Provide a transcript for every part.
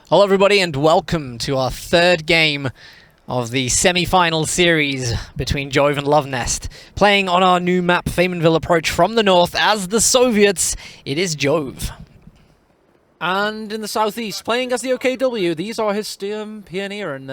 Hello everybody and welcome to our third game of the semi-final series between Jove and Luvnest. Playing on our new map, Faymanville Approach from the north as the Soviets, it is Jove. And in the southeast, playing as the OKW, these are his Sturm Pioneer, and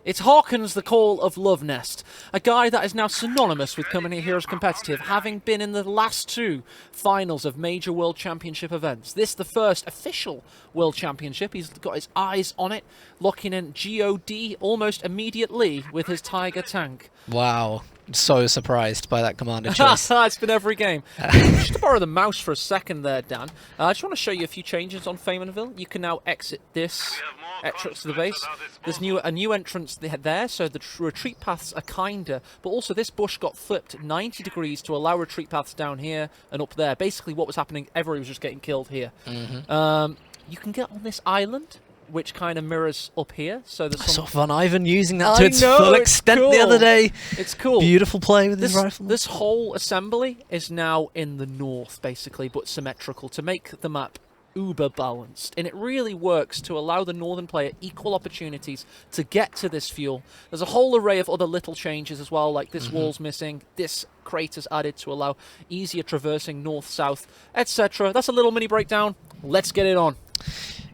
it harkens the call of Luvnest, a guy that is now synonymous with coming here as competitive, having been in the last two finals of major World Championship events. This, the first official World Championship. He's got his eyes on it, locking in GOD almost immediately with his Tiger tank. Wow, so surprised by that commander choice. It's been every game. Just to borrow the mouse for a second there, Dan, I just want to show you a few changes on Faymanville. You can now exit this entrance to the base. There's a new entrance there, so the retreat paths are kinder, but also this bush got flipped 90 degrees to allow retreat paths down here and up there. Basically what was happening, everybody was just getting killed here. You can get on this island, which kind of mirrors up here. So there's some... I saw Von Ivan using that to its full extent the other day. It's cool. Beautiful play with his rifle. This whole assembly is now in the north, basically, but symmetrical, to make the map uber balanced, and it really works to allow the northern player equal opportunities to get to this fuel. There's a whole array of other little changes as well, like this wall's missing, this crater's added to allow easier traversing north-south, etc. That's a little mini breakdown. Let's get it on.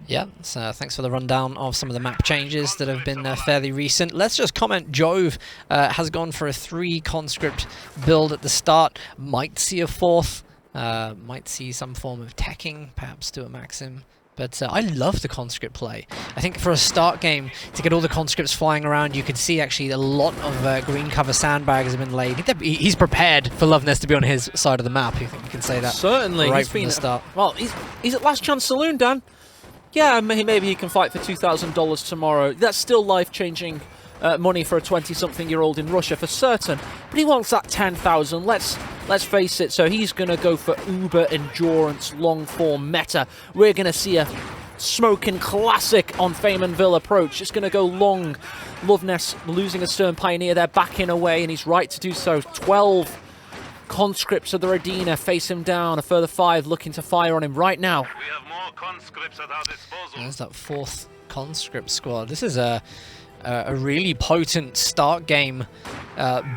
Yeah, so thanks for the rundown of some of the map changes that have been fairly recent. Let's just comment, Jove has gone for a 3 conscript build at the start, might see a 4th, might see some form of teching, perhaps do a Maxim. But I love the conscript play. I think for a start game, to get all the conscripts flying around, you could see actually a lot of green cover sandbags have been laid. He's prepared for Luvnest to be on his side of the map. You think you can say that? Certainly. Right from the start. Well, he's at Last Chance Saloon, Dan. Yeah, maybe he can fight for $2,000 tomorrow. That's still life-changing money for a 20-something-year-old in Russia for certain. But he wants that 10,000. Let's face it. So he's going to go for uber endurance, long-form meta. We're going to see a smoking classic on Faymanville Approach. It's going to go long. Luvnest losing a Sturm Pioneer. They're backing away, and he's right to do so. 12 conscripts of the Radina face him down. A further 5 looking to fire on him right now. We have more conscripts at our disposal. There's that 4th conscript squad. This is a really potent start game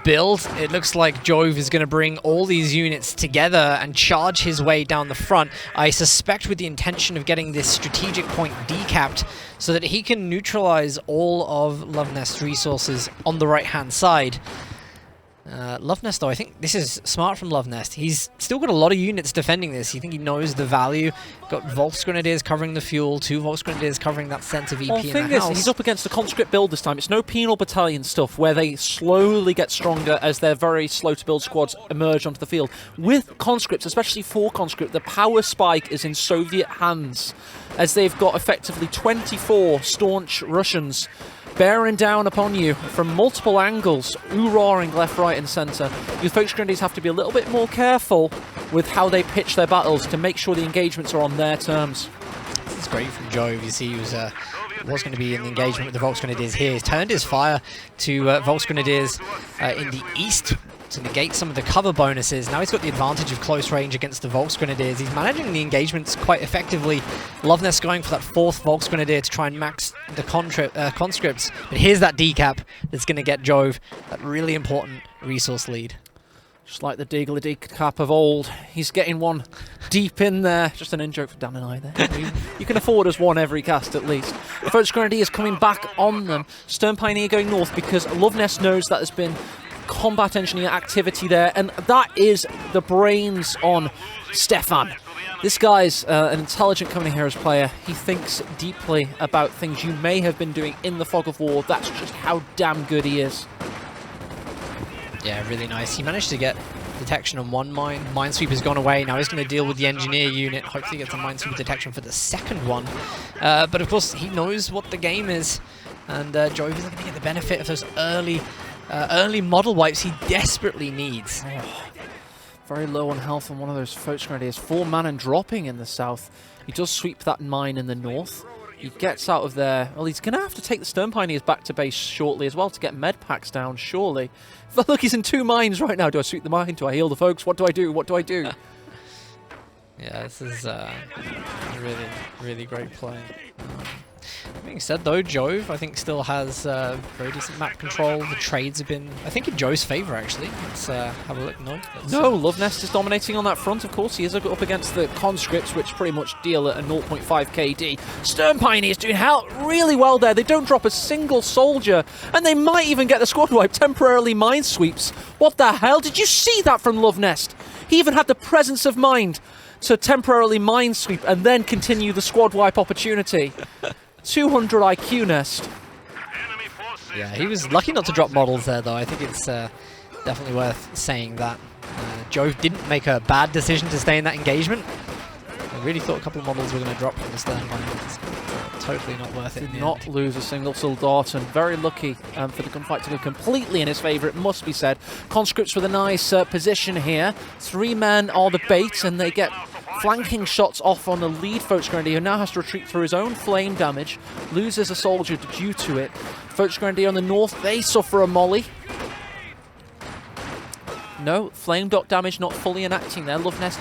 build. It looks like Jove is going to bring all these units together and charge his way down the front. I suspect with the intention of getting this strategic point decapped so that he can neutralize all of Luvnest's resources on the right-hand side. Luvnest, though, I think this is smart from Luvnest. He's still got a lot of units defending this. You think he knows the value. Got Volksgrenadiers covering the fuel, 2 Volksgrenadiers covering that center VP in the house. He's up against the conscript build this time. It's no penal battalion stuff where they slowly get stronger as their very slow to build squads emerge onto the field. With conscripts, especially 4 conscript, the power spike is in Soviet hands as they've got effectively 24 staunch Russians bearing down upon you from multiple angles, roaring left, right and centre. Your Volksgrenadiers have to be a little bit more careful with how they pitch their battles to make sure the engagements are on their terms. This is great from Jove. You see he was going to be in the engagement with the Volksgrenadiers here. He's turned his fire to Volksgrenadiers in the east to negate some of the cover bonuses. Now he's got the advantage of close range against the Volksgrenadiers. He's managing the engagements quite effectively. Luvnest going for that 4th Volksgrenadier to try and max the conscripts. But here's that decap that's going to get Jove that really important resource lead. Just like the Deagly decap of old, he's getting one deep in there. Just an in-joke for Dan and I there. You can afford us one every cast at least. The Volksgrenadiers coming back on them. Sturm Pioneer going north because Luvnest knows that there's been combat engineer activity there, and that is the brains on Stefan. This guy's an intelligent Company Heroes player. He thinks deeply about things you may have been doing in the fog of war. That's just how damn good he is. Yeah, really nice. He managed to get detection on 1 mine. Minesweeper's gone away. Now he's going to deal with the engineer unit. Hopefully gets a minesweeper detection for the 2nd one. But of course, he knows what the game is, and Jove is going to get the benefit of those early model wipes he desperately needs. Oh, very low on health on one of those Volksgrenadiers. 4 man and dropping in the south. He does sweep that mine in the north. He gets out of there. Well, he's going to have to take the Sturm Pioneers back to base shortly as well to get med packs down, surely. Look, he's in 2 mines right now. Do I sweep the mine? Do I heal the folks? What do I do? What do I do? Yeah, this is really, really great play. That being said, though, Jove, I think, still has very decent map control. The trades have been, I think, in Jove's favor, actually. Let's have a look. No, Luvnest is dominating on that front, of course. He is up against the conscripts, which pretty much deal at a 0.5 KD. Stern Pioneers doing really well there. They don't drop a single soldier, and they might even get the squad wipe. Temporarily minesweeps. What the hell? Did you see that from Luvnest? He even had the presence of mind to temporarily minesweep and then continue the squad wipe opportunity. 200 IQ Nest. Yeah, he was lucky not to drop models there, though. I think it's definitely worth saying that. Jove didn't make a bad decision to stay in that engagement. I really thought a couple of models were going to drop from the stern line. It's totally not worth it. Did not lose a single soldat, and very lucky for the gunfight to go completely in his favour, it must be said. Conscripts with a nice position here. 3 men are the bait, and they get flanking shots off on the lead Volksgrenadier, who now has to retreat through his own flame damage, loses a soldier due to it. Volksgrenadier on the north, they suffer a molly. No, flame dot damage not fully enacting there. Luvnest,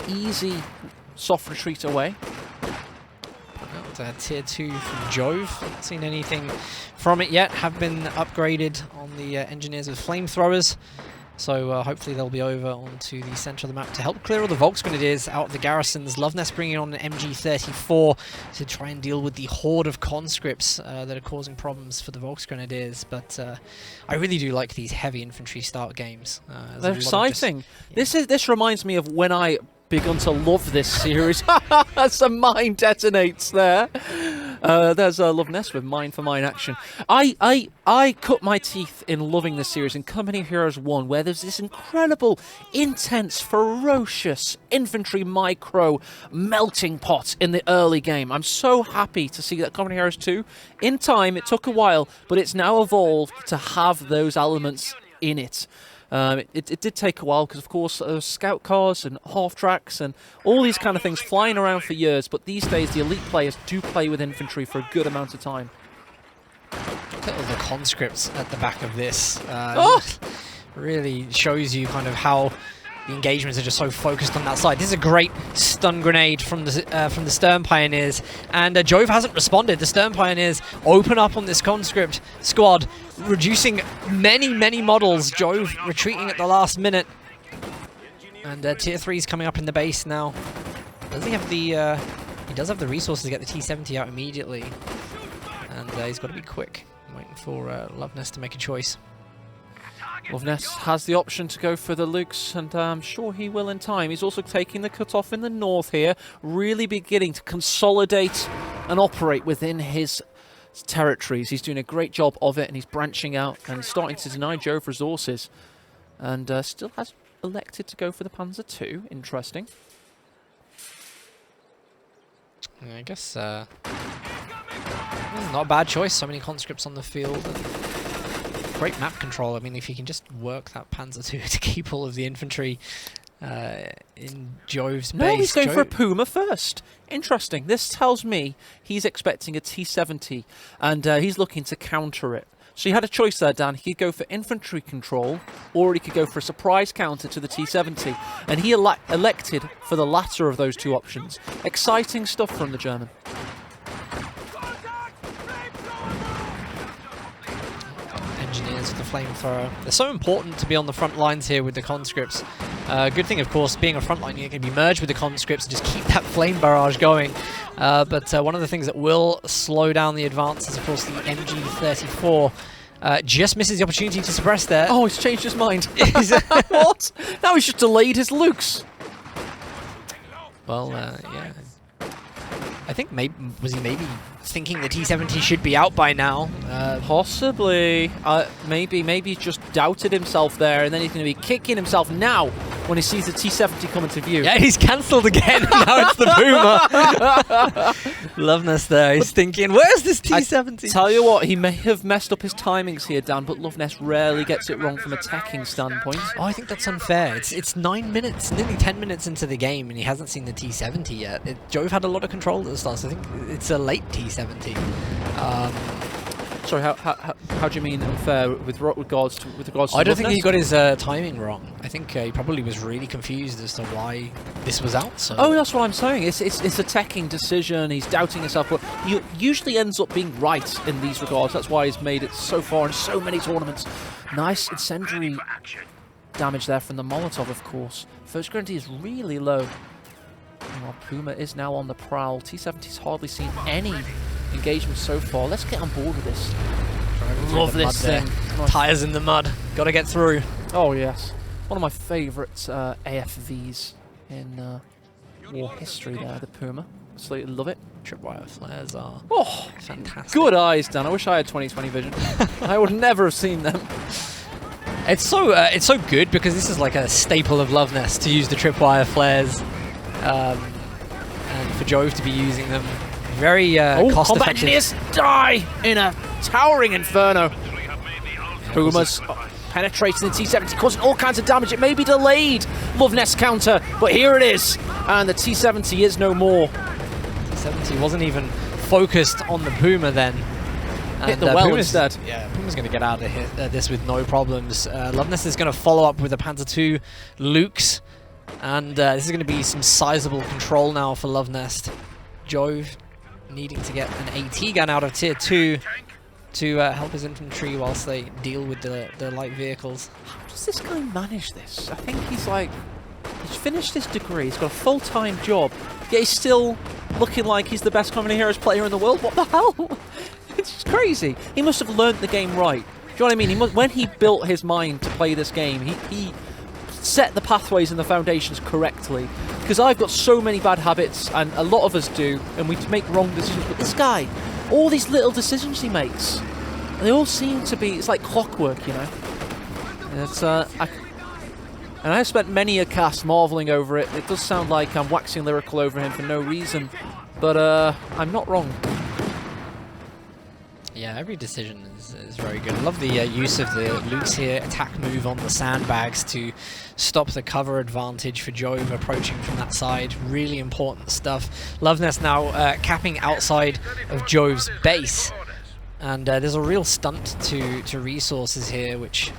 easy soft retreat away. Tier 2 from Jove. Haven't seen anything from it yet. Have been upgraded on the engineers with flamethrowers. So hopefully they'll be over onto the center of the map to help clear all the Volksgrenadiers out of the garrisons. Luvnest bringing on an MG34 to try and deal with the horde of conscripts that are causing problems for the Volksgrenadiers. But I really do like these heavy infantry start games. They're exciting. This reminds me of when I begun to love this series. Some mine detonates there. There's Luvnest with mine for mine action. I cut my teeth in loving this series in Company of Heroes 1, where there's this incredible, intense, ferocious infantry micro melting pot in the early game. I'm so happy to see that Company of Heroes 2, in time, it took a while, but it's now evolved to have those elements in it. It did take a while because, of course, scout cars and half-tracks and all these kind of things flying around for years, but these days the elite players do play with infantry for a good amount of time. Look at all the conscripts at the back of this. Really shows you kind of how the engagements are just so focused on that side. This is a great stun grenade from the Stern Pioneers, and Jove hasn't responded. The Stern Pioneers open up on this conscript squad, reducing many models. Jove retreating at the last minute, and tier 3 is coming up in the base now. Does he have the? He does have the resources to get the T-70 out immediately, and he's got to be quick. I'm waiting for Luvnest to make a choice. Luvnest has the option to go for the Lukes, and I'm sure he will in time. He's also taking the cutoff in the north here, really beginning to consolidate and operate within his territories. He's doing a great job of it, and he's branching out and starting to deny Jove resources. And still has elected to go for the Panzer II. Interesting. Yeah, I guess not a bad choice. So many conscripts on the field. Great map control. I mean, if you can just work that Panzer II to keep all of the infantry in Jove's base. No, he's going for a Puma first. Interesting. This tells me he's expecting a T-70, and he's looking to counter it. So he had a choice there, Dan. He could go for infantry control, or he could go for a surprise counter to the T-70, and he elected for the latter of those two options. Exciting stuff from the German. Engineers with the flamethrower. They're so important to be on the front lines here with the conscripts. Good thing, of course, being a front line, you can be merged with the conscripts and just keep that flame barrage going. But one of the things that will slow down the advance is, of course, the MG34. Just misses the opportunity to suppress there. Oh, he's changed his mind. What? Now he's just delayed his Lukes. Well, yeah. I think was he maybe thinking the T-70 should be out by now? Possibly. Maybe he's just doubted himself there, and then he's going to be kicking himself now when he sees the T-70 come into view. Yeah, he's cancelled again. Now it's the Puma. Luvnest there. He's thinking, where's this T-70? Tell you what, he may have messed up his timings here, Dan, but Luvnest rarely gets it wrong from a attacking standpoint. Oh, I think that's unfair. It's 9 minutes, nearly 10 minutes into the game, and he hasn't seen the T-70 yet. Jove had a lot of control at the start, so I think it's a late T-70. Sorry, how do you mean unfair with regards to I don't think he Luvnest? got his timing wrong. I think he probably was really confused as to why this was out. So. Oh, that's what I'm saying. It's a teching decision. He's doubting himself, but he usually ends up being right in these regards. That's why he's made it so far in so many tournaments. Nice incendiary damage there from the Molotov, of course. First grenade is really low. Well, Puma is now on the prowl. T-70's hardly seen any engagement so far. Let's get on board with this. Love this thing. Tires in the mud. Got to get through. Oh yes, one of my favourite AFVs in war history. There, the Puma. Absolutely love it. Tripwire flares are fantastic. Good eyes, Dan. I wish I had 20/20 vision. I would never have seen them. It's so good because this is like a staple of Luvnest to use the tripwire flares, and for Jove to be using them. Very cost combat effective. engineers die in a towering inferno. Puma's penetrating the T-70, causing all kinds of damage. It may be delayed, Luvnest counter, but here it is, and the T-70 is no more. T-70 wasn't even focused on the Puma then. Hit the well instead. Yeah, Puma's going to get out of this with no problems. Luvnest is going to follow up with a Panzer II Lukes, and this is going to be some sizable control now for Luvnest. Jove needing to get an AT gun out of Tier 2 to help his infantry whilst they deal with the light vehicles. How does this guy manage this? I think he's finished his degree, he's got a full-time job, yet he's still looking like he's the best Common Heroes player in the world. What the hell? It's just crazy. He must have learnt the game right. Do you know what I mean? When he built his mind to play this game, he set the pathways and the foundations correctly. Because I've got so many bad habits, and a lot of us do, and we make wrong decisions. But this guy, all these little decisions he makes, and they all seem to be, it's like clockwork, you know? And it's, and I have spent many a cast marvelling over it. It does sound like I'm waxing lyrical over him for no reason, but I'm not wrong. Yeah, every decision is very good. I love the use of the Lukes here, attack move on the sandbags to stop the cover advantage for Jove approaching from that side. Really important stuff. Luvnest now capping outside of Jove's base, and there's a real stunt to resources here, which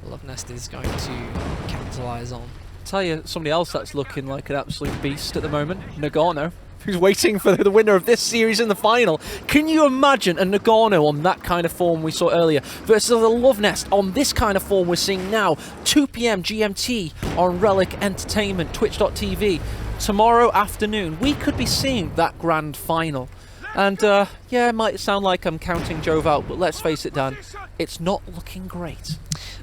Luvnest is going to capitalize on. I'll tell you somebody else that's looking like an absolute beast at the moment, Nagano, who's waiting for the winner of this series in the final. Can you imagine a Nagano on that kind of form we saw earlier versus a Luvnest on this kind of form we're seeing now? 2 PM GMT on Relic Entertainment, twitch.tv. Tomorrow afternoon, we could be seeing that grand final. And yeah, it might sound like I'm counting Jove out, but let's face it, Dan, it's not looking great.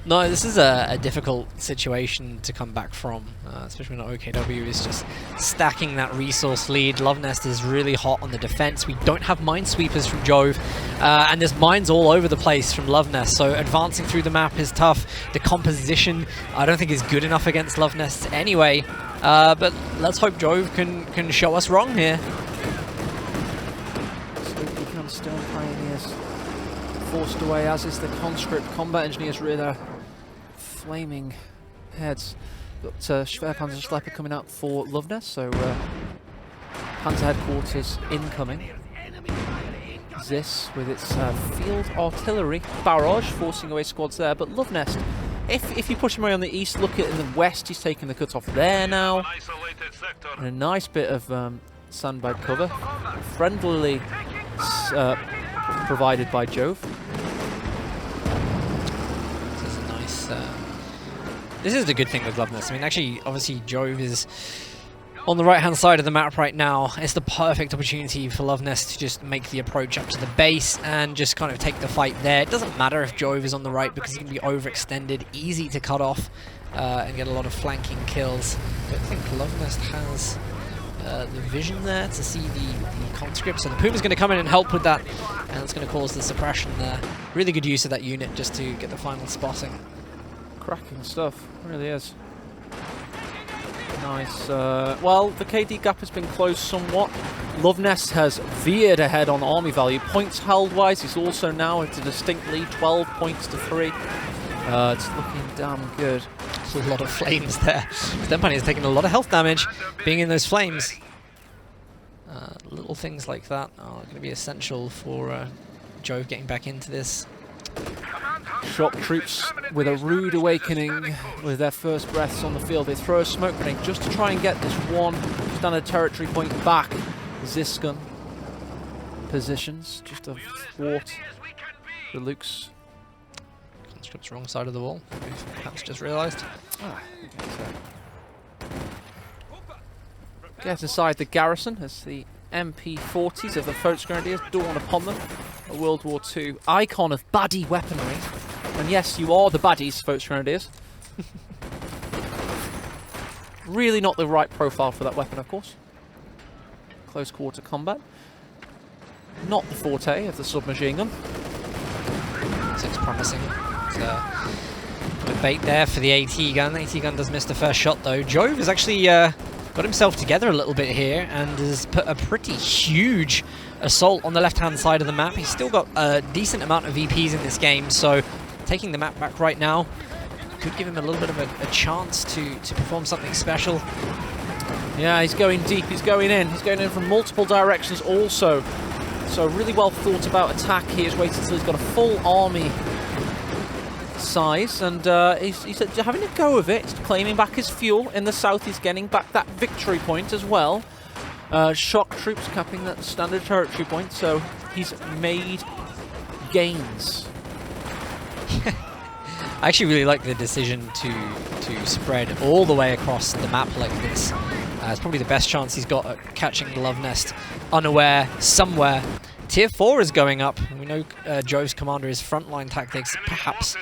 No, this is a difficult situation to come back from, especially when OKW is just stacking that resource lead. Luvnest is really hot on the defense. We don't have minesweepers from Jove, and there's mines all over the place from Luvnest, so advancing through the map is tough. The composition, I don't think, is good enough against Luvnest anyway, but let's hope Jove can show us wrong here. Stone Pioneers forced away, as is the conscript. Combat engineers rear their flaming heads. Got Schwerpanzer Schlepper coming out for Luvnest, so Panzer headquarters incoming. This with its field artillery barrage forcing away squads there, but Luvnest, if you push him away on the east, look at in the west, he's taking the cuts off there now. And a nice bit of sandbag cover, friendlily provided by Jove. This is a nice. This is the good thing with Luvnest. I mean, actually, obviously, Jove is on the right-hand side of the map right now. It's the perfect opportunity for Luvnest to just make the approach up to the base and just kind of take the fight there. It doesn't matter if Jove is on the right because he can be overextended, easy to cut off, and get a lot of flanking kills. But I think Luvnest has the vision there to see the conscript, so the Puma's going to come in and help with that, and it's going to cause the suppression there. Really good use of that unit just to get the final spotting. Cracking stuff, it really is. Nice. Well, the KD gap has been closed somewhat. Luvnest has veered ahead on army value. Points held wise, he's also now at a distinct lead, 12 points to 3. It's looking damn good. There's a lot of flames there. Stempani is taking a lot of health damage being in those flames. Little things like that are going to be essential for Jove getting back into this. Shock troops with a rude awakening with their first breaths on the field. They throw a smoke grenade just to try and get this one standard territory point back. Ziskun positions just to thwart the Luke's. Conscript's wrong side of the wall. Perhaps just realised. Get inside the garrison as the MP40s of the Volksgrenadiers dawn upon them. A World War II icon of baddie weaponry. And yes, you are the baddies, Volksgrenadiers. Really not the right profile for that weapon, of course. Close quarter combat. Not the forte of the submachine gun. Looks promising. The bait there for the AT gun. The AT gun does miss the first shot though. Jove has actually got himself together a little bit here and has put a pretty huge assault on the left-hand side of the map. He's still got a decent amount of VPs in this game, so taking the map back right now could give him a little bit of a chance to perform something special. Yeah, he's going deep, he's going in. He's going in from multiple directions also. So really well thought about attack here. He's waited until he's got a full army size, and he's having a go of it. He's claiming back his fuel. In the south, he's getting back that victory point as well. Shock troops capping that standard territory point, so he's made gains. I actually really like the decision to spread all the way across the map like this. It's probably the best chance he's got at catching Luvnest unaware somewhere. Tier 4 is going up. We know Jove's commander is frontline tactics. Perhaps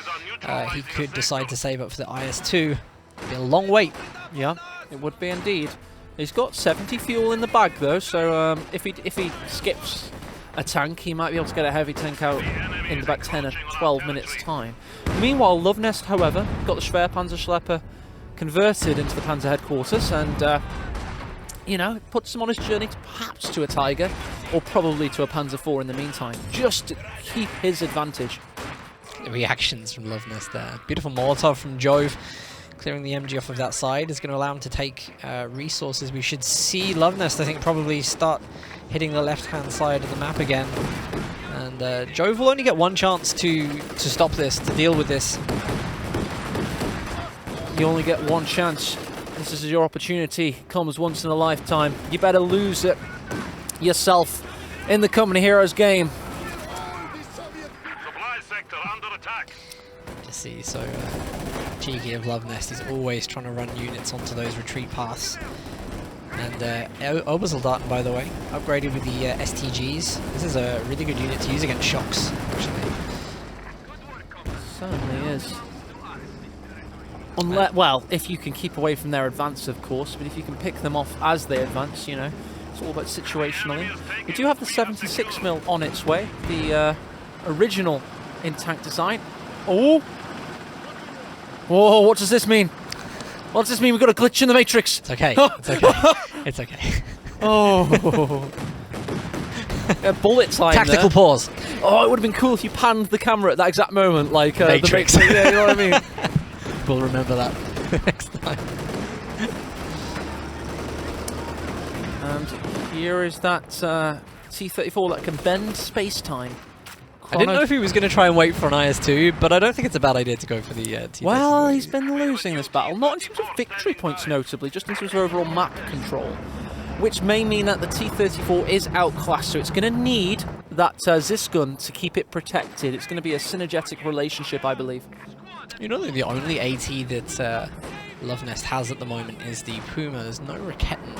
he could decide to save up for the IS-2. It'll be a long wait. Yeah, it would be indeed. He's got 70 fuel in the bag though, so if he skips a tank, he might be able to get a heavy tank out in about 10 or 12 minutes time. Meanwhile, Luvnest, however, got the Schwerpanzerschlepper converted into the Panzer headquarters, and you know, it puts him on his journey to perhaps to a Tiger, or probably to a Panzer IV in the meantime, just to keep his advantage. The reactions from Luvnest there. Beautiful Molotov from Jove. Clearing the MG off of that side is going to allow him to take resources. We should see Luvnest, I think, probably start hitting the left-hand side of the map again. And Jove will only get one chance to stop this, to deal with this. You only get one chance. This is your opportunity. Comes once in a lifetime. You better lose it yourself in the Company Heroes game. Supply sector under attack. You see, so cheeky of Luvnest. He's always trying to run units onto those retreat paths. And Obersoldaten, by the way, upgraded with the STGs. This is a really good unit to use against shocks, actually. Certainly is. Unless, well, if you can keep away from their advance, of course, but if you can pick them off as they advance, you know, it's all about situationally. We do have the 76mm on its way, the original in-tank design. Oh! Whoa, what does this mean? What does this mean? We've got a glitch in the Matrix. It's okay. It's okay. It's okay. Oh. A bullet time Tactical there. pause. Oh, it would have been cool if you panned the camera at that exact moment, like Matrix. The Matrix. Yeah, you know what I mean? We'll remember that next time. And here is that T-34 that can bend space-time. I didn't know if he was going to try and wait for an IS-2, but I don't think it's a bad idea to go for the T-34. Well, he's been losing this battle, not in terms of victory points notably, just in terms of overall map control, which may mean that the T-34 is outclassed, so it's going to need that Ziskun to keep it protected. It's going to be a synergetic relationship, I believe. You know, the only AT that Luvnest has at the moment is the Puma. There's no Raketten.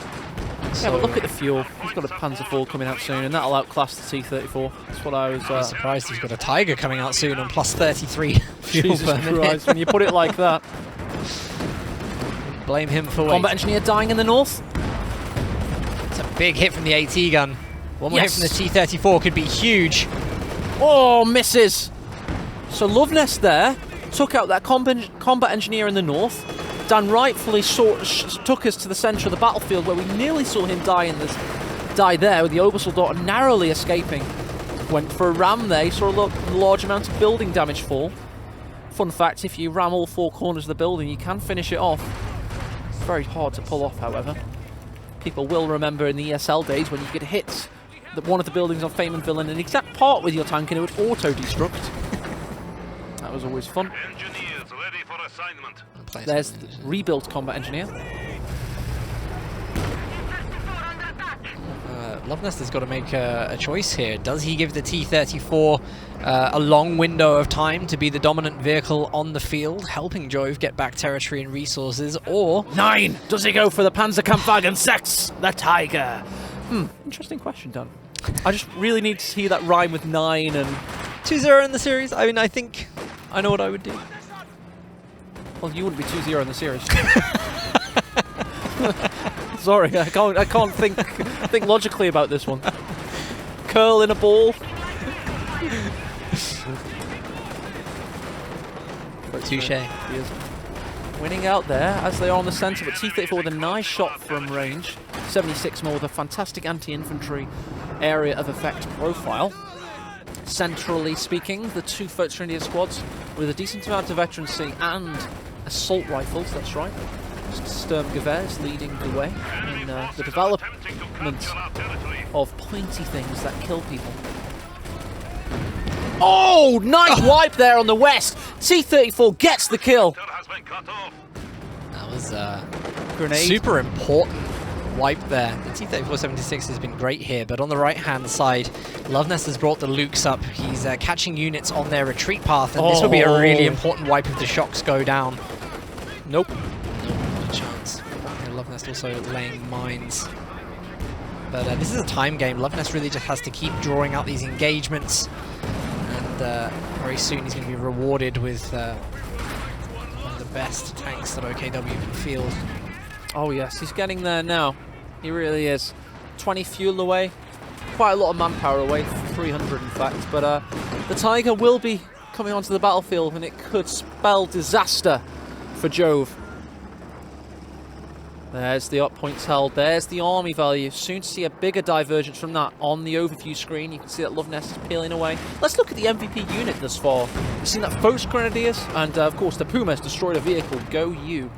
Yeah, but look at the fuel. He's got a Panzer IV coming out soon, and that'll outclass the T-34. That's what I was... I'm surprised he's got a Tiger coming out soon on plus 33 fuel Jesus per minute. Christ, when you put it like that. Blame him for Combat waiting. engineer dying in the north. It's a big hit from the AT gun. One more hit from the T-34 could be huge. Oh, misses! So Luvnest there took out that combat engineer in the north. Dan rightfully took us to the centre of the battlefield where we nearly saw him die there with the Obersoldaten narrowly escaping. Went for a ram there, he saw a large amount of building damage fall. Fun fact, if you ram all four corners of the building you can finish it off. It's very hard to pull off, however. People will remember in the ESL days when you could hit one of the buildings on Feynmanville in an exact part with your tank and it would auto-destruct. That was always fun. Engineers ready for assignment. There's the rebuilt combat engineer. Luvnest has got to make a choice here. Does he give the T-34 a long window of time to be the dominant vehicle on the field, helping Jove get back territory and resources, or... 9! Does he go for the Panzerkampfwagen 6, the Tiger? Interesting question, Dan. I just really need to see that rhyme with 9 and... 2-0 in the series? I mean, I think I know what I would do. Well, you wouldn't be 2-0 in the series. Sorry, I can't think logically about this one. Curl in a ball. Touche. He is winning out there as they are on the centre, but T-34 with a nice shot from range. 76mm with a fantastic anti-infantry area of effect profile. Centrally speaking, the two Photon India squads with a decent amount of veterancy and assault rifles, that's right. Sturmgewehrs leading the way in the development of pointy things that kill people. Oh, nice wipe there on the west. T-34 gets the kill. That was Grenade. super important wipe there. The T-34-76 has been great here, but on the right-hand side, Luvnest has brought the Lukes up. He's catching units on their retreat path, and this will be a really important wipe if the shocks go down. Nope. No chance. Luvnest also laying mines. But this is a time game. Luvnest really just has to keep drawing out these engagements, and very soon he's going to be rewarded with one of the best tanks that OKW can field. Oh yes, he's getting there now. He really is. 20 fuel away. Quite a lot of manpower away, 300 in fact. But the Tiger will be coming onto the battlefield, and it could spell disaster for Jove. There's the up points held. There's the army value. Soon to see a bigger divergence from that on the overview screen. You can see that Luvnest is peeling away. Let's look at the MVP unit thus far. We've seen that Foch Grenadiers, and of course the Puma has destroyed a vehicle. Go you.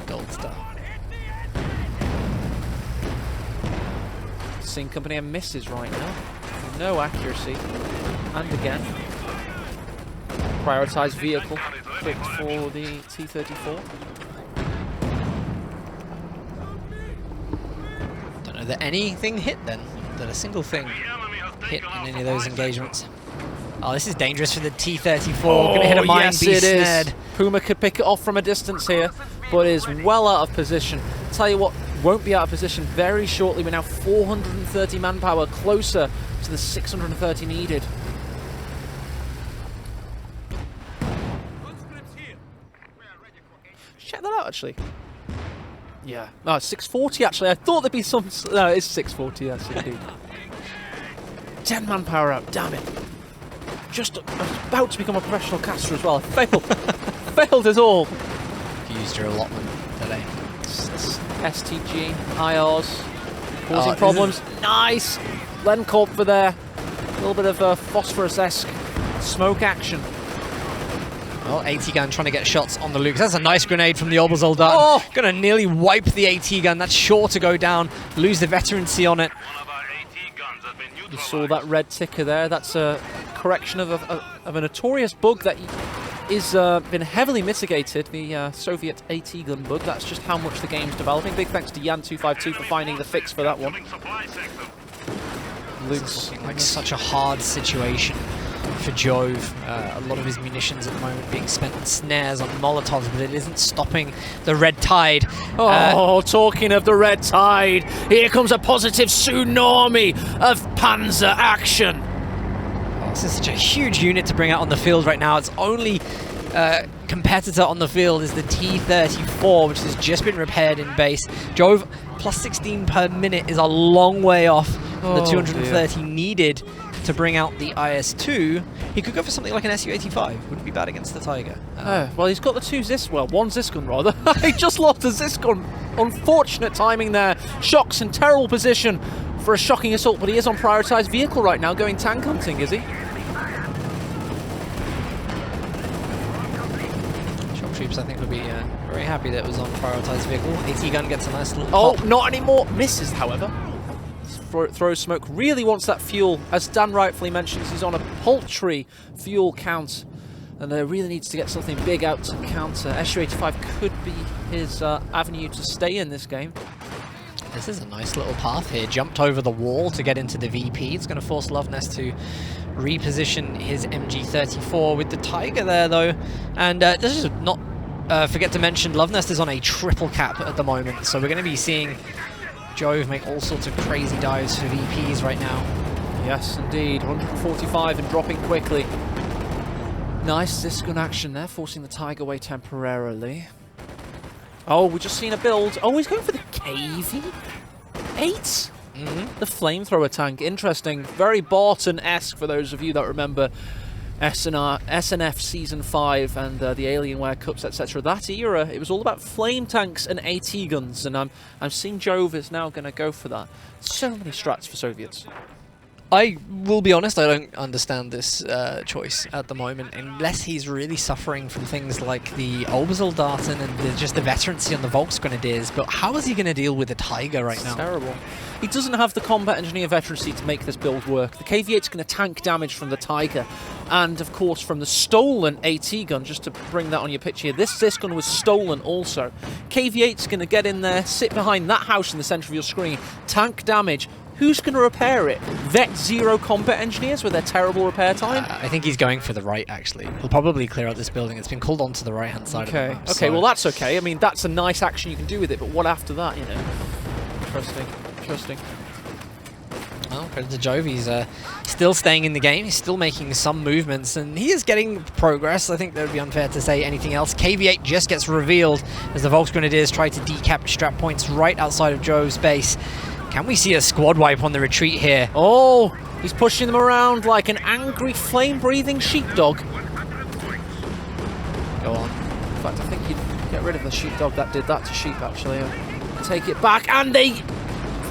Gold star. Seeing Company and misses right now. No accuracy. And again. Prioritized vehicle picked for the T-34. Don't know that anything hit then. That a single thing hit in any of those engagements. Oh, this is dangerous for the T-34. Gonna hit a mine, yes, be it snared. is. Puma could pick it off from a distance here, but is well out of position. Tell you what, won't be out of position very shortly. We're now 430 manpower, closer to the 630 needed. Check that out, actually. Yeah. No, it's 640, actually. I thought there'd be some... No, it's 640, yes, indeed. 10 manpower out, damn it. Just about to become a professional caster as well. I failed. Failed it all. You used your allotment today. STG, IRs, causing problems. Nice! Lenkorp there. A little bit of phosphorus-esque smoke action. Well, AT gun trying to get shots on the Lukes. That's a nice grenade from the Obersoldat. Oh! Gonna nearly wipe the AT gun. That's sure to go down. Lose the veterancy on it. You saw that red ticker there. That's a correction of a notorious bug that is been heavily mitigated, the Soviet AT gun bug. That's just how much the game's developing. Big thanks to Yan252 for finding the fix for that one. Looks like such a hard situation for Jove. A lot of his munitions at the moment being spent on snares, on Molotovs, but it isn't stopping the Red Tide. Oh, talking of the Red Tide, here comes a positive tsunami of Panzer action. This is such a huge unit to bring out on the field right now. Its only competitor on the field is the T-34, which has just been repaired in base. Jove, plus 16 per minute is a long way off from the 230 needed to bring out the IS-2. He could go for something like an Su-85. Wouldn't be bad against the Tiger. Well, he's got the one Zisgun rather. He just lost a Zisgun. Unfortunate timing there. Shocks in terrible position for a shocking assault, but he is on prioritized vehicle right now, going tank hunting, is he? Shock troops, I think, would be very happy that it was on prioritized vehicle. AT gun gets a nice little Oh, pop. not anymore. Misses, however. throws smoke, really wants that fuel. As Dan rightfully mentions, he's on a paltry fuel count, and really needs to get something big out to counter. SU-85 could be his avenue to stay in this game. This is a nice little path here. Jumped over the wall to get into the VP. It's going to force Luvnest to reposition his MG34 with the Tiger there, though. And this is not forget to mention, Luvnest is on a triple cap at the moment, so we're going to be seeing Jove make all sorts of crazy dives for VPs right now. Yes, indeed. 145 and dropping quickly. Nice Zisgun action there, forcing the Tiger away temporarily. Oh, we've just seen a build. Oh, he's going for the KV-8? The flamethrower tank. Interesting. Very Barton-esque for those of you that remember SNF Season 5 and the Alienware Cups, etc. That era, it was all about flame tanks and AT guns, and I'm seeing Jove is now going to go for that. So many strats for Soviets. I will be honest, I don't understand this choice at the moment, unless he's really suffering from things like the Obersoldaten and just the veterancy on the Volksgrenadiers. But how is he going to deal with the Tiger right now? Terrible. He doesn't have the combat engineer veterancy to make this build work. The KV-8's going to tank damage from the Tiger, and of course from the stolen AT gun. Just to bring that on your picture here, this gun was stolen also. KV-8's going to get in there, sit behind that house in the center of your screen, tank damage. Who's going to repair it? Vet Zero combat engineers with their terrible repair time? I think he's going for the right, actually. He'll probably clear out this building. It's been called onto the right-hand side of the map. Okay, well that's okay. I mean, that's a nice action you can do with it, but what after that, you know? Interesting. Well, credit to Jove, he's still staying in the game. He's still making some movements, and he is getting progress. I think that would be unfair to say anything else. KV-8 just gets revealed as the Volksgrenadiers try to decap strap points right outside of Jove's base. Can we see a squad wipe on the retreat here? Oh, he's pushing them around like an angry, flame-breathing sheepdog. Go on. In fact, I think you'd get rid of the sheepdog that did that to sheep, actually. Take it back, and they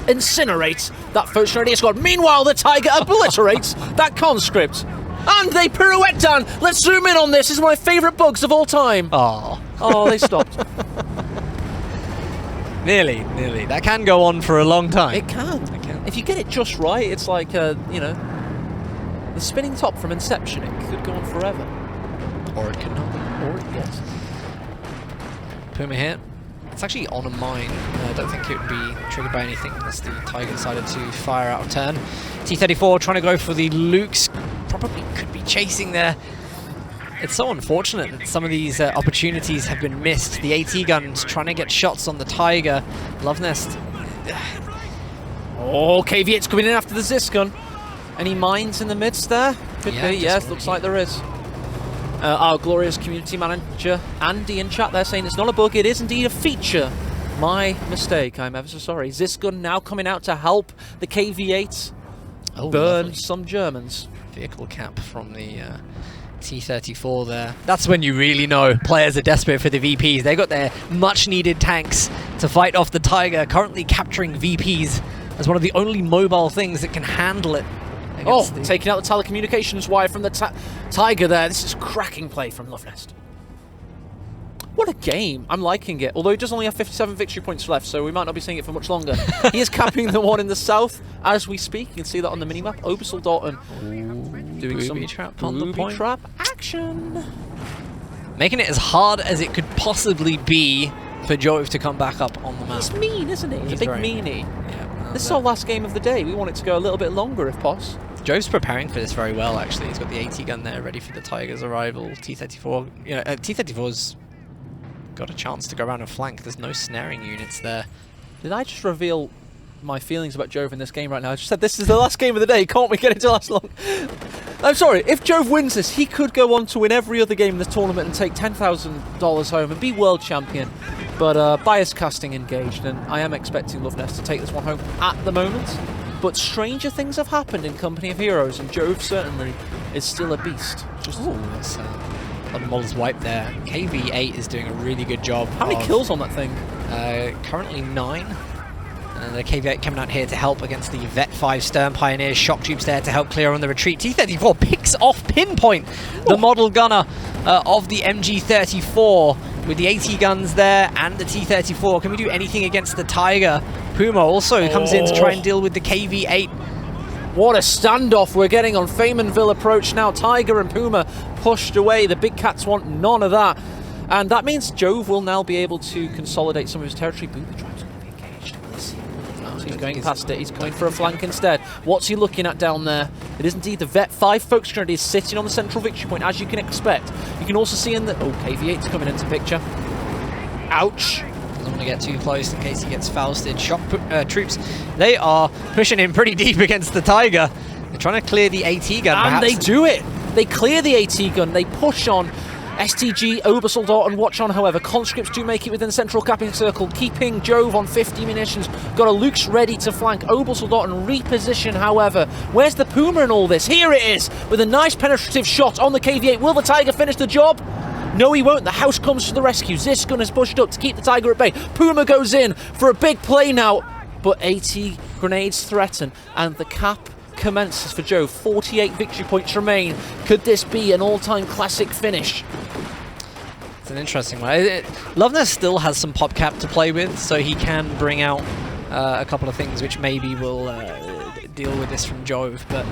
incinerate that first grenadier squad. Meanwhile, the Tiger obliterates that conscript. And they pirouette down. Let's zoom in on this. This is one of my favourite bugs of all time. Oh, they stopped. Nearly. That can go on for a long time. It can. If you get it just right, it's like, you know, the spinning top from Inception. It could go on forever. Or it could not. Yes. Puma here. It's actually on a mine. I don't think it would be triggered by anything unless the Tiger decided to fire out of turn. T-34 trying to go for the Lukes. Probably could be chasing there. It's so unfortunate that some of these opportunities have been missed. The AT guns trying to get shots on the Tiger. Luvnest. Oh, KV-8's coming in after the Zisgun. Any mines in the midst there? Could be, yes, looks like there is. Our glorious community manager, Andy, in chat there saying it's not a bug, it is indeed a feature. My mistake, I'm ever so sorry. Zisgun now coming out to help the KV-8 burn lovely. Some Germans. Vehicle cap from the T-34 there. That's when you really know players are desperate for the VPs. They've got their much-needed tanks to fight off the Tiger, currently capturing VPs as one of the only mobile things that can handle it. Oh, taking out the telecommunications wire from the Tiger there. This is cracking play from Luvnest. What a game. I'm liking it. Although he does only have 57 victory points left, so we might not be seeing it for much longer. He is capping the one in the south as we speak. You can see that on the minimap. Obersoldaten doing some trap on the point. Trap action. Making it as hard as it could possibly be for Jove to come back up on the map. He's mean, isn't he? He's a big meanie. Yeah, this is our last game of the day. We want it to go a little bit longer if possible. Jove's preparing for this very well, actually. He's got the AT gun there ready for the Tiger's arrival. T-34, you know, T-34's got a chance to go around and flank. There's no snaring units there. Did I just reveal my feelings about Jove in this game right now? I just said this is the last game of the day. Can't we get it to last long? I'm sorry. If Jove wins this, he could go on to win every other game in this tournament and take $10,000 home and be world champion. But bias casting engaged, and I am expecting Luvnest to take this one home at the moment. But stranger things have happened in Company of Heroes, and Jove certainly is still a beast. Just that's a lot of models wiped there. KV-8 is doing a really good job. How many kills on that thing? Currently 9. And the KV-8 coming out here to help against the Vet 5 Stern Pioneers. Shock troops there to help clear on the retreat. T-34 picks off pinpoint the model gunner of the MG-34. with the AT guns there and the T-34. Can we do anything against the Tiger? Puma also comes in to try and deal with the KV-8. What a standoff we're getting on Faymanville approach now. Tiger and Puma pushed away. The big cats want none of that. And that means Jove will now be able to consolidate some of his territory. Puma trying to be engaged. So he's going past it. He's going for a flank instead. What's he looking at down there? It is indeed the Vet 5 Focus Grenadiers sitting on the central victory point, as you can expect. You can also see in the... Oh, KV-8's coming into picture. Ouch. Doesn't want to get too close in case he gets Fausted. Shock troops, they are pushing him pretty deep against the Tiger. They're trying to clear the AT gun, and perhaps. they do it. They clear the AT gun. They push on. STG, Obersoldat and Watch on, however. Conscripts do make it within the central capping circle, keeping Jove on 50 munitions. Got a Luke's ready to flank. Obersoldat and reposition, however. Where's the Puma in all this? Here it is, with a nice penetrative shot on the KV-8. Will the Tiger finish the job? No, he won't. The house comes to the rescue. Ziskin has pushed up to keep the Tiger at bay. Puma goes in for a big play now, but AT grenades threaten, and the cap commences for Jove. 48 victory points remain. Could this be an all-time classic finish? It's an interesting one. Luvnest still has some pop cap to play with, so he can bring out a couple of things which maybe will deal with this from Jove, but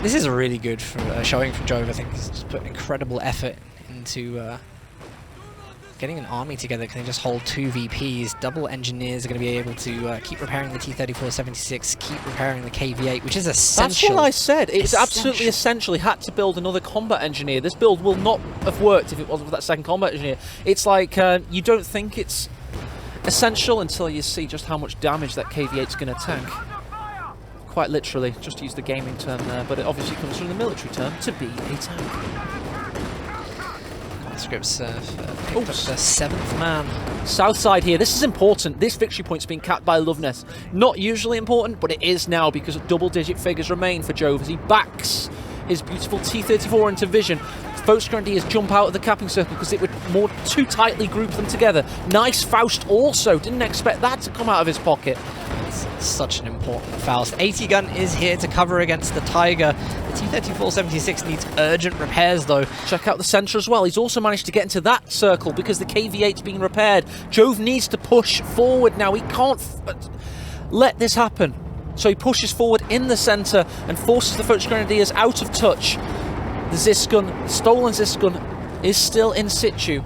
this is a really good showing from Jove. I think he's just put incredible effort into getting an army together. Can they just hold 2 VPs? Double engineers are going to be able to keep repairing the T-34-76, keep repairing the KV-8, which is essential. That's what I said. It's absolutely essential. He had to build another combat engineer. This build will not have worked if it wasn't for that second combat engineer. It's like you don't think it's essential until you see just how much damage that KV-8 is going to tank. Quite literally, just to use the gaming term there, but it obviously comes from the military term, to be a tank. Conscripts picked up the 7th man. South side here, this is important. This victory point's been capped by Luvnest. Not usually important, but it is now because double-digit figures remain for Jove as he backs his beautiful T-34 into vision. Focus Grenadiers jump out of the capping circle because it would more too tightly group them together. Nice Faust also. Didn't expect that to come out of his pocket. It's such an important Faust. AT gun is here to cover against the Tiger. The T-34-76 needs urgent repairs though. Check out the centre as well. He's also managed to get into that circle because the KV-8's being repaired. Jove needs to push forward now. He can't let this happen. So he pushes forward in the centre and forces the Focus Grenadiers out of touch. The Ziskin, stolen Ziskin, is still in situ.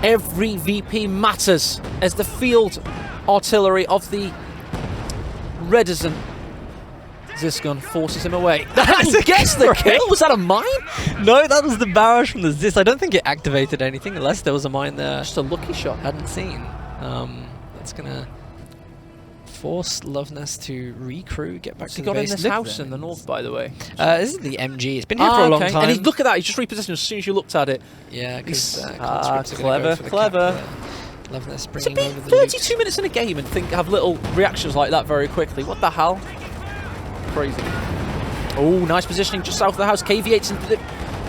Every VP matters as the field artillery of the Reddison Ziskin forces him away. Who gets the kill? Was that a mine? No, that was the barrage from the Zis. I don't think it activated anything unless there was a mine there. Just a lucky shot. Hadn't seen. That's gonna force Luvnest to recruit, get back to the got base. in this house in the north, by the way. This is the MG. It's been here for a long time. And look at that. He just repositioned as soon as you looked at it. Yeah, because clever. Luvnest To bringing be over the 32 minutes in a game and have little reactions like that very quickly. What the hell? Crazy. Oh, nice positioning just south of the house. KV-8's in the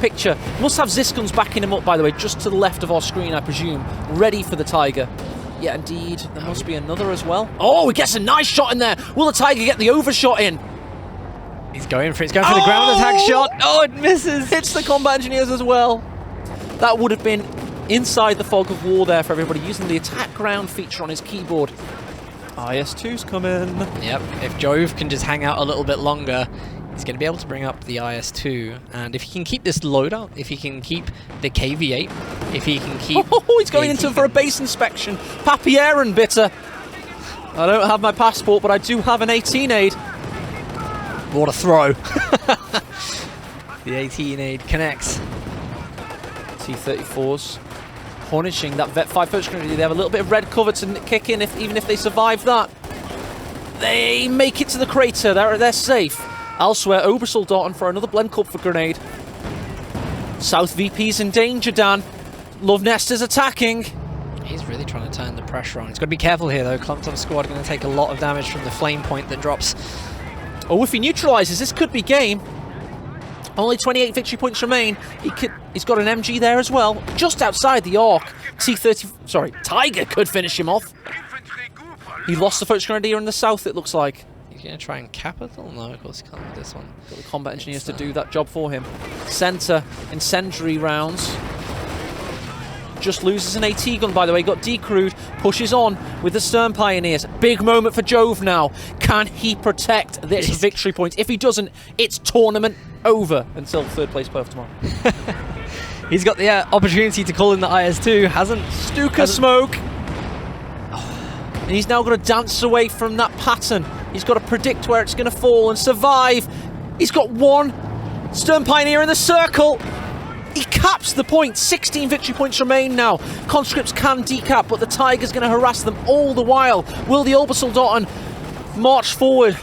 picture. Must have Ziskins backing him up, by the way, just to the left of our screen, I presume. Ready for the Tiger. Yeah, indeed. There must be another as well. Oh, he gets a nice shot in there. Will the Tiger get the overshot in? He's going for it. He's going for the ground attack shot. Oh, it misses. Hits the combat engineers as well. That would have been inside the fog of war there for everybody, using the attack ground feature on his keyboard. IS-2's coming. Yep, if Jove can just hang out a little bit longer, he's going to be able to bring up the IS-2. And if he can keep this loadout, if he can keep the KV-8, if he can keep... Oh, he's going into for a base inspection. Papier and Bitter. I don't have my passport, but I do have an 18 aid. What a throw. The 18 aid connects. T-34s punishing that Vet 5 Focus Grenadier. They have a little bit of red cover to kick in, even if they survive that. They make it to the crater. They're safe. Elsewhere, Obersoldaten for another Blendkopf grenade. South VP's in danger, Dan. Luvnest is attacking. He's really trying to turn the pressure on. He's got to be careful here, though. Clumpton squad are going to take a lot of damage from the flame point that drops. Oh, if he neutralizes, this could be game. Only 28 victory points remain. He's got an MG there as well, just outside the arc. Tiger could finish him off. He lost the Focus Grenadier in the south, it looks like. He's going to try and capital? No, of course he can't with this one. Got the combat engineers to do that job for him. Center, incendiary rounds. just loses an AT gun, by the way, got decrewed, pushes on with the Stern Pioneers. Big moment for Jove now. Can he protect this victory point? If he doesn't, it's tournament over until third place playoff tomorrow. He's got the opportunity to call in the IS-2, hasn't? Stuka smoke. And he's now got to dance away from that pattern. He's got to predict where it's going to fall and survive. He's got one Stern Pioneer in the circle. He caps the point. 16 victory points remain now. Conscripts can decap, but the Tiger's going to harass them all the while. Will the Obersoldaten march forward?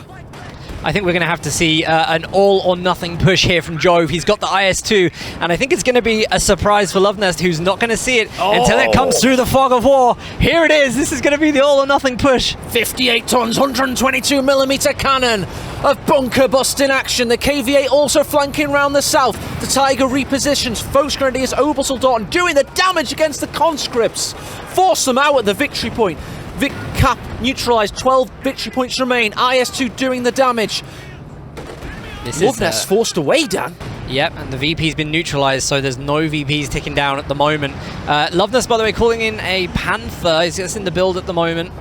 I think we're going to have to see an all-or-nothing push here from Jove. He's got the IS-2, and I think it's going to be a surprise for Luvnest, who's not going to see it until it comes through the fog of war. Here it is. This is going to be the all-or-nothing push. 58 tons, 122mm cannon of bunker busting action. The KVA also flanking round the south. The Tiger repositions. Volksgrenadiers Obersoldaten doing the damage against the conscripts. Force them out at the victory point. Vic cap neutralised, 12 victory points remain. IS-2 doing the damage. Luvnest forced away, Dan. Yep, and the VP's been neutralised, so there's no VPs ticking down at the moment. Luvnest, by the way, calling in a Panther. He's just in the build at the moment,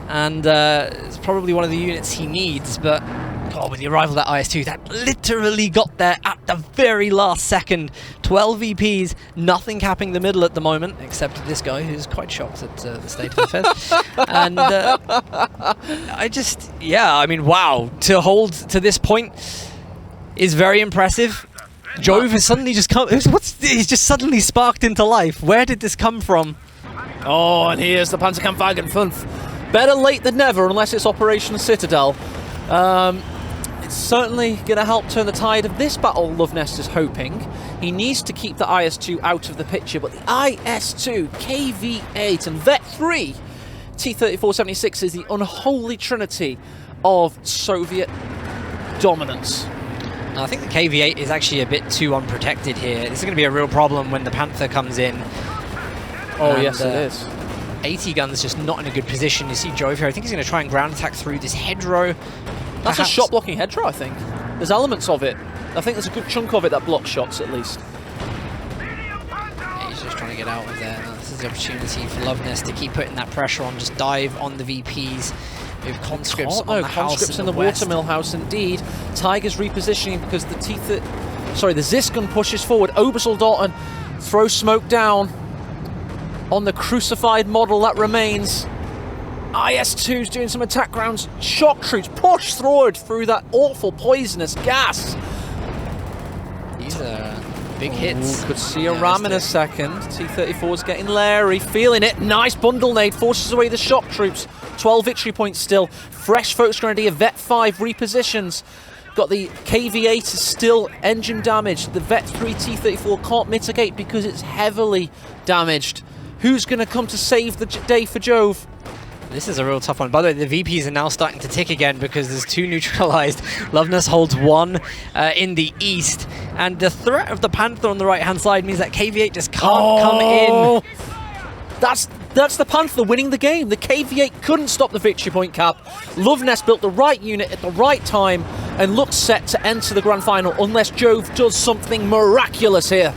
and it's probably one of the units he needs, but God, with the arrival of that IS-2, that literally got there at the very last second. 12 VPs, nothing capping the middle at the moment, except this guy who's quite shocked at the state of affairs. And I mean, wow, to hold to this point is very impressive. Jove has suddenly just come, he's just suddenly sparked into life. Where did this come from? Oh, and here's the Panzerkampfwagen 5. Better late than never, unless it's Operation Citadel. It's certainly going to help turn the tide of this battle, Luvnest is hoping. He needs to keep the IS-2 out of the picture, but the IS-2, KV-8 and Vet-3 T-34-76 is the unholy trinity of Soviet dominance. I think the KV-8 is actually a bit too unprotected here. This is going to be a real problem when the Panther comes in. Oh, and, yes, it is. AT gun's just not in a good position. You see Jove here. I think he's going to try and ground attack through this hedgerow. That's a shot blocking hedgerow, I think. There's elements of it. I think there's a good chunk of it that blocks shots, at least. Yeah, he's just trying to get out of there. This is the opportunity for Luvnest to keep putting that pressure on, just dive on the VPs. We have conscripts on the house. Conscripts in the watermill house, indeed. Tiger's repositioning because the the Zisgun pushes forward. Obersoldaten throws smoke down on the crucified model that remains. IS-2's doing some attack rounds. Shock troops push forward through that awful poisonous gas. These are big hits. Could see a ram in a second. T-34's getting leery, feeling it. Nice bundle nade, forces away the shock troops. 12 victory points still. Fresh Volksgrenadier Vet-5 repositions. Got the KV-8 is still engine damaged. The Vet-3 T-34 can't mitigate because it's heavily damaged. Who's going to come to save the day for Jove? This is a real tough one. By the way, the VPs are now starting to tick again because there's 2 neutralized. Luvnest holds 1 in the east. And the threat of the Panther on the right-hand side means that KV-8 just can't come in. That's the Panther winning the game. The KV-8 couldn't stop the victory point cap. Luvnest built the right unit at the right time and looks set to enter the grand final unless Jove does something miraculous here.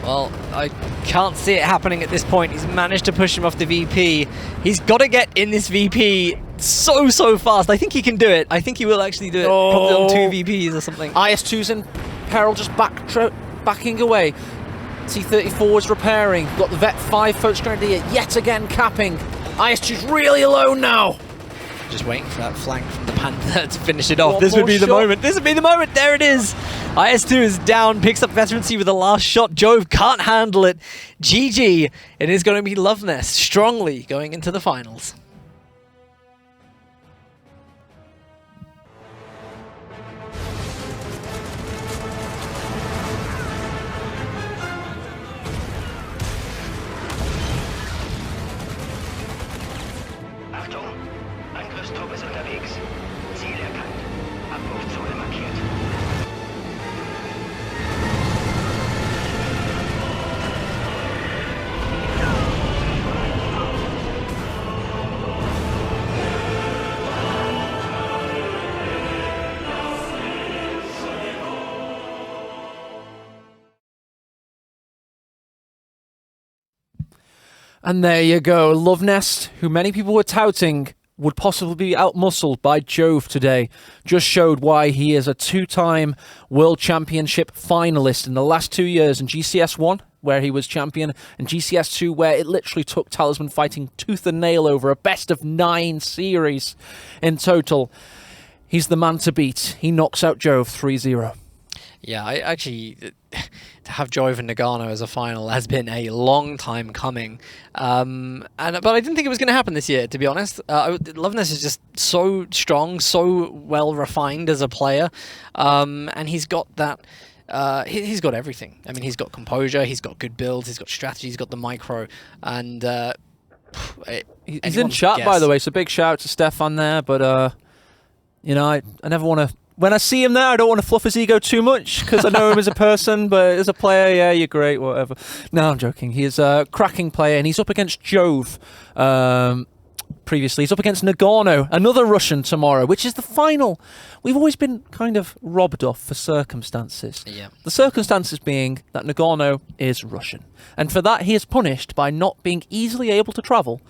Well, I can't see it happening at this point. He's managed to push him off the VP. He's got to get in this VP so fast. I think he can do it. I think he will actually do it. Probably on 2 VPs or something. IS-2's in peril, just backing away. T-34 is repairing. Got the Vet-5 Volksgrenadier yet again capping. IS-2's really alone now. Just waiting for that flank from the Panther to finish it off. This would be the moment. This would be the moment. There it is. IS-2 is down, picks up veterancy with the last shot. Jove can't handle it. GG. It is going to be Luvnest strongly going into the finals. Achtung! Angriffstruppe ist unterwegs. Ziel erkannt. Abwurfzone markiert. And there you go, Luvnest, who many people were touting would possibly be outmuscled by Jove today, just showed why he is a 2-time World Championship finalist in the last 2 years in GCS 1, where he was champion, and GCS 2, where it literally took Talisman fighting tooth and nail over a best-of-9 series in total. He's the man to beat. He knocks out Jove 3-0. Yeah, I actually, to have Jove and Nagano as a final has been a long time coming. But I didn't think it was going to happen this year, to be honest. Luvnest is just so strong, so well refined as a player, and he's got that. He's got everything. I mean, he's got composure, he's got good builds, he's got strategy, he's got the micro, and he's in chat, by the way. So big shout out to Stefan there. But you know, I never want to. When I see him there, I don't want to fluff his ego too much because I know him as a person, but as a player, yeah, you're great, whatever. No, I'm joking. He is a cracking player, and he's up against Jove previously. He's up against Nagano, another Russian tomorrow, which is the final. We've always been kind of robbed off for circumstances. Yeah. The circumstances being that Nagano is Russian. And for that, he is punished by not being easily able to travel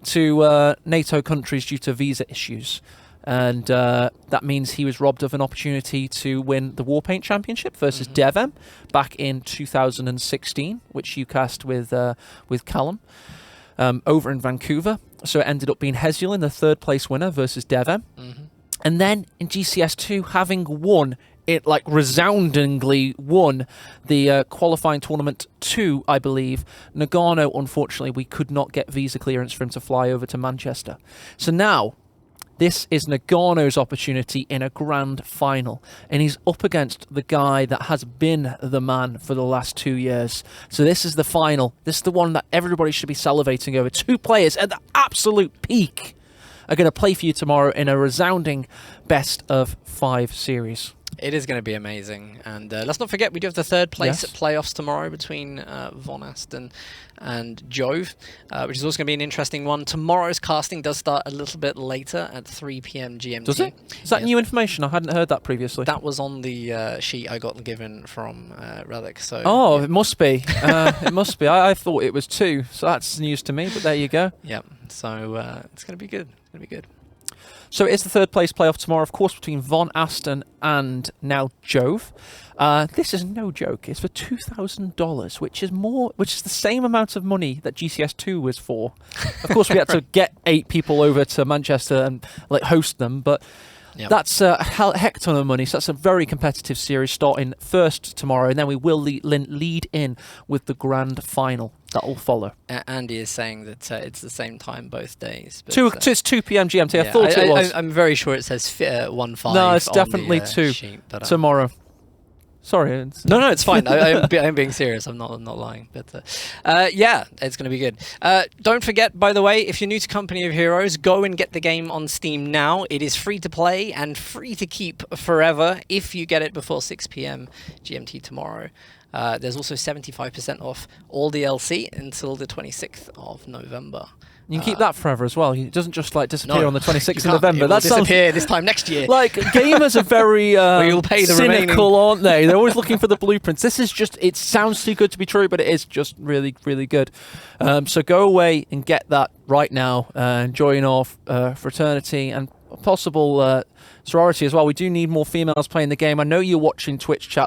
to NATO countries due to visa issues. And that means he was robbed of an opportunity to win the Warpaint Championship versus Devem back in 2016, which you cast with Callum over in Vancouver. So it ended up being Hesiel, the third place winner, versus Devem. And then in GCS 2, having won it, like resoundingly won the qualifying tournament 2, I believe, Nagano, unfortunately, we could not get visa clearance for him to fly over to Manchester. So now, this is Nagano's opportunity in a grand final, and he's up against the guy that has been the man for the last 2 years. So this is the final. This is the one that everybody should be salivating over. 2 players at the absolute peak are going to play for you tomorrow in a resounding best-of-5 series. It is going to be amazing, and let's not forget we do have the third place playoffs tomorrow between Luvnest and Jove, which is also going to be an interesting one. Tomorrow's casting does start a little bit later at 3 p.m. GMT. Does it? Is that new information? I hadn't heard that previously. That was on the sheet I got given from Relic. So yeah. It must be. It must be. I thought it was 2, so that's news to me. But there you go. Yep. So it's going to be good. It's going to be good. So it's the third place playoff tomorrow, of course, between Von Asten and now Jove. This is no joke. It's for $2,000, which is the same amount of money that GCS 2 was for. Of course, we had to get 8 people over to Manchester and host them, but that's a heck ton of money. So that's a very competitive series starting first tomorrow, and then we will lead in with the grand final. That will follow. Andy is saying that it's the same time both days. But, it's 2 p.m. GMT. I thought it was. I'm very sure it says 1-5. No, it's definitely 2 sheet, but, tomorrow. Sorry. No, it's fine. I'm being serious. I'm not lying. But yeah, it's going to be good. Don't forget, by the way, if you're new to Company of Heroes, go and get the game on Steam now. It is free to play and free to keep forever if you get it before 6 p.m. GMT tomorrow. There's also 75% off all DLC until the 26th of November. You can keep that forever as well. It doesn't just disappear on the 26th of November. It will disappear this time next year. Gamers are very you'll pay the cynical, aren't they? They're always looking for the blueprints. This is just, it sounds too good to be true, but it is just really, really good. So go away and get that right now. Join our fraternity and possible sorority as well. We do need more females playing the game. I know you're watching Twitch chat